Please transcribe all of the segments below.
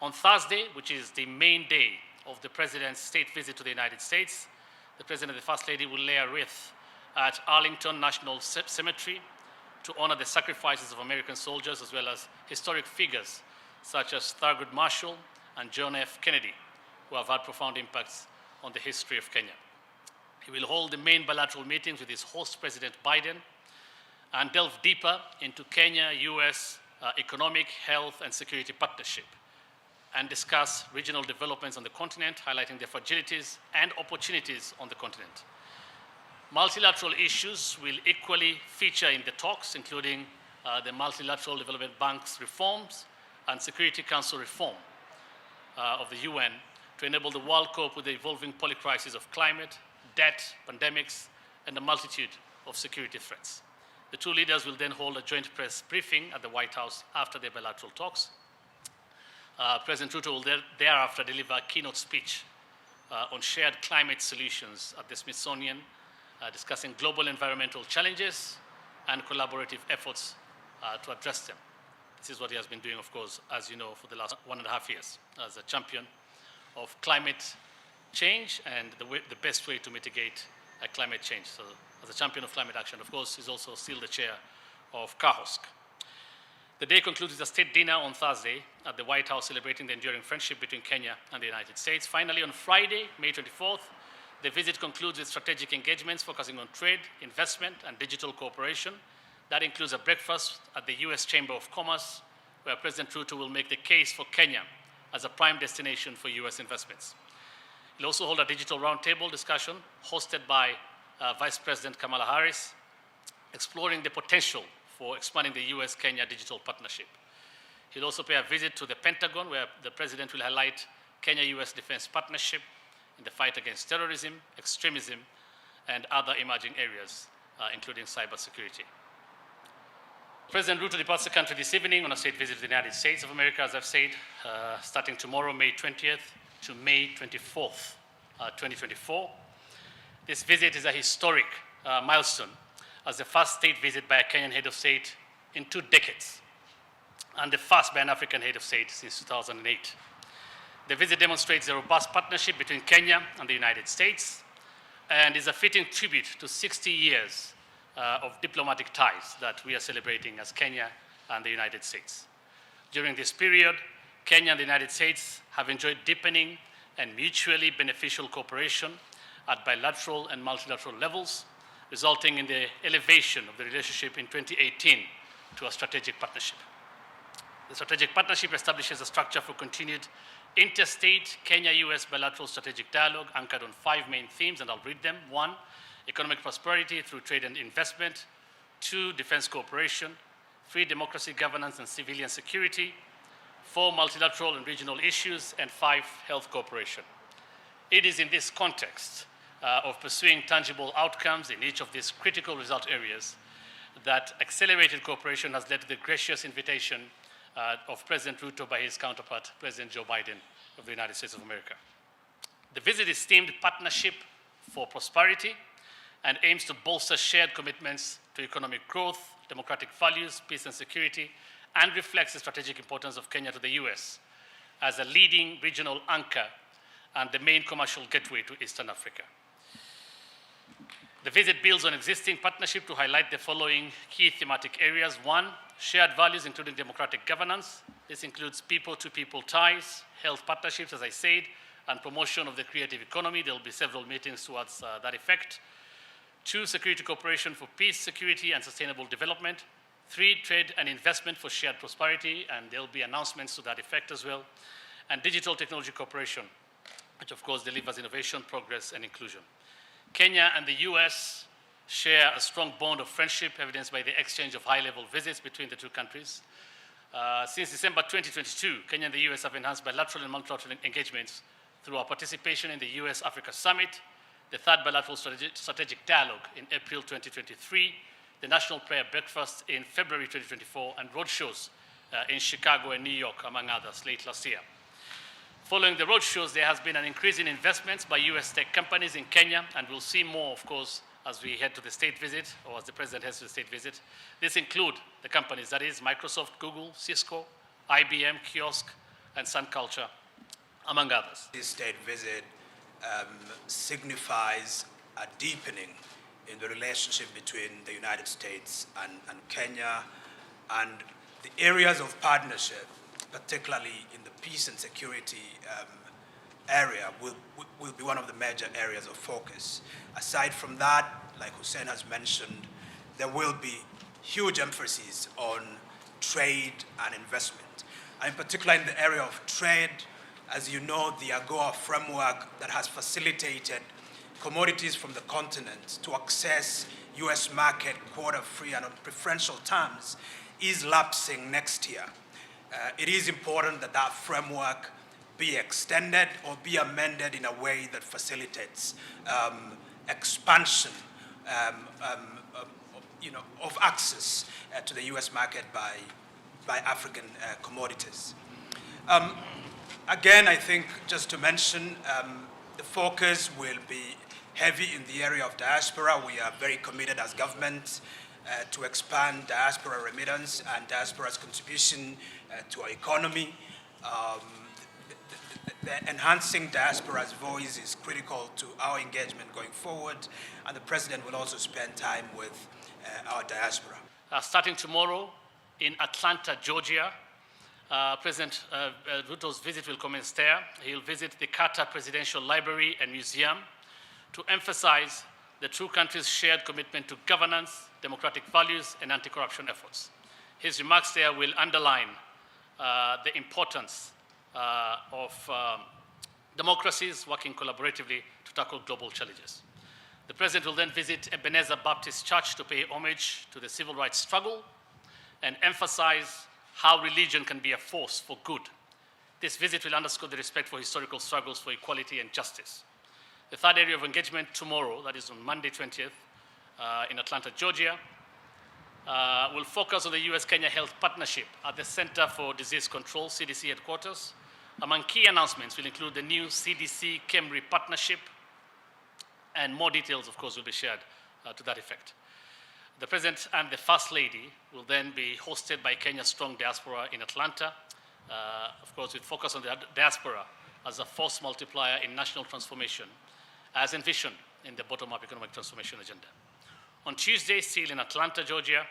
On Thursday, which is the main day of the President's state visit to the United States, the President and the First Lady will lay a wreath at Arlington National Cemetery to honor the sacrifices of American soldiers as well as historic figures such as Thurgood Marshall and John F. Kennedy, who have had profound impacts on the history of Kenya. He will hold the main bilateral meetings with his host, President Biden, and delve deeper into Kenya-US economic, health, and security partnership, and discuss regional developments on the continent, highlighting the fragilities and opportunities on the continent. Multilateral issues will equally feature in the talks, including the Multilateral Development Bank's reforms and Security Council reform of the UN to enable the world cope with the evolving polycrisis of climate, debt, pandemics, and a multitude of security threats. The two leaders will then hold a joint press briefing at the White House after their bilateral talks. President Ruto will thereafter deliver a keynote speech on shared climate solutions at the Smithsonian, discussing global environmental challenges and collaborative efforts to address them. This is what he has been doing, of course, as you know, for the last 1.5 years as a champion of climate change and the best way to mitigate climate change. So as a champion of climate action, of course, he's also still the chair of CAHOSC. The day concludes with a state dinner on Thursday at the White House celebrating the enduring friendship between Kenya and the United States. Finally, on Friday, May 24th, the visit concludes with strategic engagements focusing on trade, investment, and digital cooperation. That includes a breakfast at the US Chamber of Commerce, where President Ruto will make the case for Kenya as a prime destination for US investments. He'll also hold a digital roundtable discussion hosted by Vice President Kamala Harris, exploring the potential for expanding the US-Kenya digital partnership. He'll also pay a visit to the Pentagon, where the President will highlight Kenya-US defense partnership in the fight against terrorism, extremism, and other emerging areas, including cybersecurity. President Ruto departs the country this evening on a state visit to the United States of America, as I've said, starting tomorrow, May 20th to May 24th, 2024. This visit is a historic milestone as the first state visit by a Kenyan head of state in 2 decades, and the first by an African head of state since 2008. The visit demonstrates a robust partnership between Kenya and the United States and is a fitting tribute to 60 years of diplomatic ties that we are celebrating as Kenya and the United States. During this period, Kenya and the United States have enjoyed deepening and mutually beneficial cooperation at bilateral and multilateral levels, resulting in the elevation of the relationship in 2018 to a strategic partnership. The strategic partnership establishes a structure for continued interstate Kenya-US bilateral strategic dialogue anchored on 5 main themes, and I'll read them. 1, economic prosperity through trade and investment. 2, defense cooperation. 3, democracy, governance, and civilian security. 4, multilateral and regional issues. And 5, health cooperation. It is in this context of pursuing tangible outcomes in each of these critical result areas that accelerated cooperation has led to the gracious invitation of President Ruto by his counterpart, President Joe Biden of the United States of America. The visit is themed Partnership for Prosperity and aims to bolster shared commitments to economic growth, democratic values, peace and security, and reflects the strategic importance of Kenya to the US as a leading regional anchor and the main commercial gateway to Eastern Africa. The visit builds on existing partnership to highlight the following key thematic areas. 1, shared values, including democratic governance. This includes people-to-people ties, health partnerships, as I said, and promotion of the creative economy. There will be several meetings towards that effect. 2, security cooperation for peace, security, and sustainable development. 3, trade and investment for shared prosperity, and there will be announcements to that effect as well. And digital technology cooperation, which of course delivers innovation, progress, and inclusion. Kenya and the US share a strong bond of friendship, evidenced by the exchange of high-level visits between the 2 countries. Since December 2022, Kenya and the US have enhanced bilateral and multilateral engagements through our participation in the US-Africa Summit, the 3rd bilateral strategic dialogue in April 2023, the National Prayer Breakfast in February 2024, and roadshows in Chicago and New York, among others, late last year. Following the roadshows, there has been an increase in investments by US tech companies in Kenya, and we'll see more, of course, as we head to the state visit, or as the president heads to the state visit. These include the companies, that is Microsoft, Google, Cisco, IBM, Kiosk, and Sun Culture, among others. This state visit signifies a deepening in the relationship between the United States and Kenya, and the areas of partnership, particularly in the peace and security area, will be one of the major areas of focus. Aside from that, like Hussein has mentioned, there will be huge emphasis on trade and investment. And in particular in the area of trade, as you know, the AGOA framework that has facilitated commodities from the continent to access US market quota-free and on preferential terms is lapsing next year. It is important that that framework be extended or be amended in a way that facilitates expansion of access to the US market by African commodities. Again, I think just to mention, the focus will be heavy in the area of diaspora. We are very committed as government to expand diaspora remittance and diaspora's contribution to our economy. The enhancing diaspora's voice is critical to our engagement going forward, and the president will also spend time with our diaspora. Starting tomorrow in Atlanta, Georgia, President Ruto's visit will commence there. He'll visit the Carter Presidential Library and Museum to emphasize the two countries' shared commitment to governance, democratic values, and anti-corruption efforts. His remarks there will underline the importance of democracies working collaboratively to tackle global challenges. The president will then visit Ebenezer Baptist Church to pay homage to the civil rights struggle and emphasize how religion can be a force for good. This visit will underscore the respect for historical struggles for equality and justice. The third area of engagement tomorrow, that is on Monday 20th, in Atlanta, Georgia, will focus on the US-Kenya Health Partnership at the Center for Disease Control, CDC headquarters. Among key announcements will include the new CDC-KEMRI partnership, and more details, of course, will be shared to that effect. The President and the First Lady will then be hosted by Kenya's strong diaspora in Atlanta, of course, with focus on the diaspora as a force multiplier in national transformation, as envisioned in the bottom-up economic transformation agenda. On Tuesday, still in Atlanta, Georgia,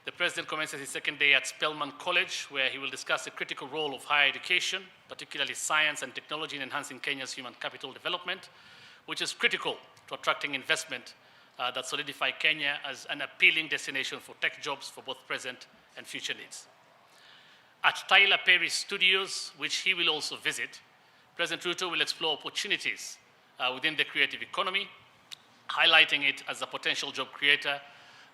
the President commences his second day at Spelman College, where he will discuss the critical role of higher education, particularly science and technology, in enhancing Kenya's human capital development, which is critical to attracting investment that solidify Kenya as an appealing destination for tech jobs for both present and future needs. At Tyler Perry Studios, which he will also visit, President Ruto will explore opportunities within the creative economy, highlighting it as a potential job creator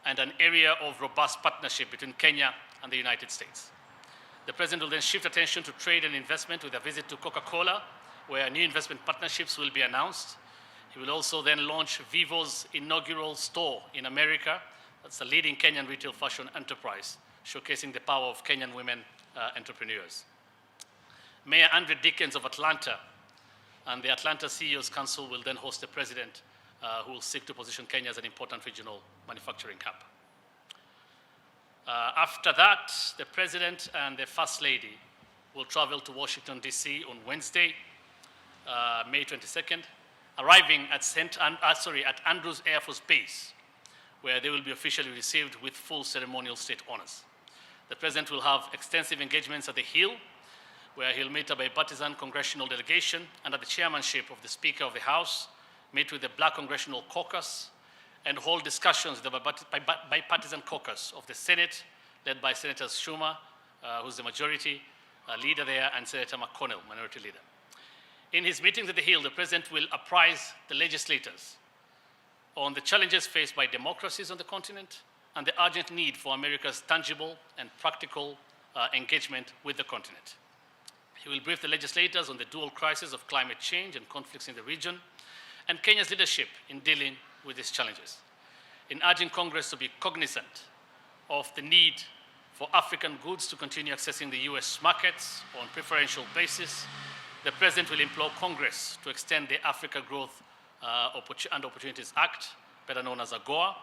and an area of robust partnership between Kenya and the United States. The President will then shift attention to trade and investment with a visit to Coca-Cola, where new investment partnerships will be announced. He will also then launch Vivo's inaugural store in America. That's a leading Kenyan retail fashion enterprise, showcasing the power of Kenyan women entrepreneurs. Mayor Andre Dickens of Atlanta and the Atlanta CEO's Council will then host the President, who will seek to position Kenya as an important regional manufacturing hub. After that, the President and the First Lady will travel to Washington, D.C. on Wednesday, May 22nd, arriving at Andrews Air Force Base, where they will be officially received with full ceremonial state honors. The President will have extensive engagements at the Hill, where he'll meet a bipartisan congressional delegation under the chairmanship of the Speaker of the House, meet with the Black Congressional Caucus, and hold discussions with the bipartisan caucus of the Senate, led by Senators Schumer, who's the majority leader there, and Senator McConnell, minority leader. In his meetings at the Hill, the President will apprise the legislators on the challenges faced by democracies on the continent and the urgent need for America's tangible and practical engagement with the continent. He will brief the legislators on the dual crisis of climate change and conflicts in the region, and Kenya's leadership in dealing with these challenges. In urging Congress to be cognizant of the need for African goods to continue accessing the US markets on preferential basis, the President will implore Congress to extend the Africa Growth and Opportunities Act better known as AGOA.